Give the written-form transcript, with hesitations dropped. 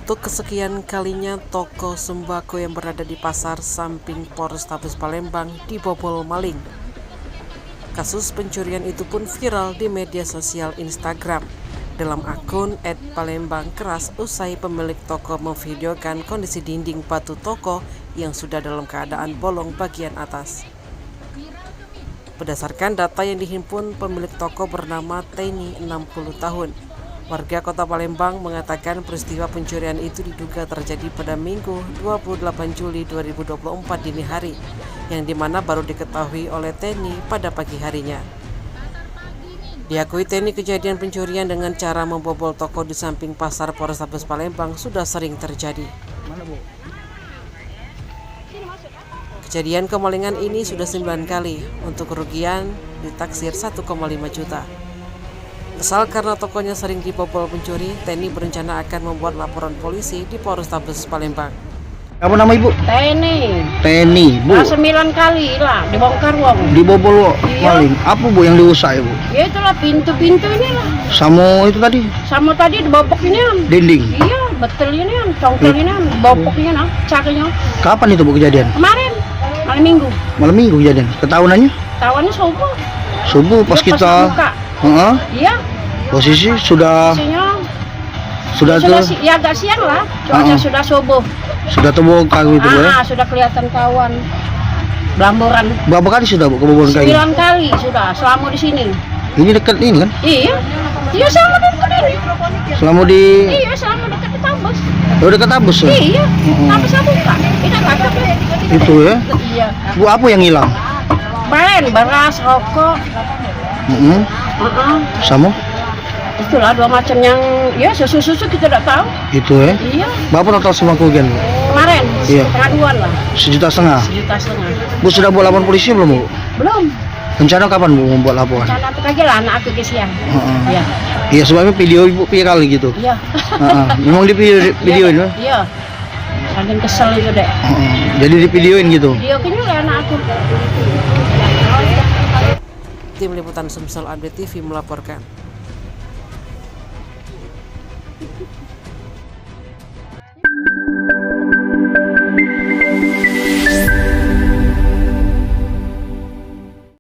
Untuk kesekian kalinya toko sembako yang berada di pasar samping Polrestabes Palembang dibobol maling. Kasus pencurian itu pun viral di media sosial Instagram dalam akun @palembangkeras usai pemilik toko memvideokan kondisi dinding batu toko yang sudah dalam keadaan bolong bagian atas. Berdasarkan data yang dihimpun, pemilik toko bernama Teni, 60 tahun. Warga Kota Palembang mengatakan peristiwa pencurian itu diduga terjadi pada Minggu 28 Juli 2024 dini hari, yang dimana baru diketahui oleh Teni pada pagi harinya. Diakui Teni, kejadian pencurian dengan cara membobol toko di samping pasar Polrestabes Palembang sudah sering terjadi. Kejadian kemalingan ini sudah 9 kali, untuk kerugian ditaksir 1,5 juta. Kesal karena tokonya sering dibobol pencuri, Teni berencana akan membuat laporan polisi di Polrestabes Palembang. Apa nama ibu? Teni. Teni, bu. 9 kali lah dibongkar wong. Dibobol Iya. maling. Apa bu yang dirusak ibu? Ya itulah pintu-pintu ini lah. Sama itu tadi Sama tadi dibopok ini kan. dinding. Iya, betul ini kan. Congkel ini kan. Bopoknya nah, caknya. Kapan itu bu kejadian? Kemarin, malam minggu. Malam minggu kejadian. Ketahunannya? Tawannya subuh. Subuh pas Dia kita. buka. Heeh. Iya, Posisi sudah isinya sudah sudah tuh ya agak siang lah. Cuaca sudah subuh. sudah terbongkar gitu bu ya. Sudah kelihatan kawan. Belamburan. Berapa kali sudah bu kebobolan kayak gini? 9 kali sudah selama di sini. Ini dekat ini kan? Iya. Iya sama dekat ini. Selama di Iya, sama dekat di Tabes. dekat Tabes ya? Iya, tapi saya buka. Ini takut ya. Itu ya. Iya. Bu apa yang hilang? Balen, beras, rokok. Heeh. Sama? Itulah 2 macam yang ya susu-susu kita tidak tahu. Itu ya. Iya. Berapa total semua kerugian bu? Kemarin Iya. pengaduan lah. 1,5 juta. 1,5 juta. Bu sudah buat laporan polisi belum bu? Belum. Rencana kapan bu membuat laporan? Cara itu lagi lah anak aku ke siang. Heeh. Iya. Iya sebabnya video ibu viral gitu. Iya. Heeh. Memang di videoin ya? Iya. Saking kesel itu deh. Heeh. Jadi di videoin gitu. Video kini oleh anak aku. Tim Liputan Sumsel Update TV melaporkan.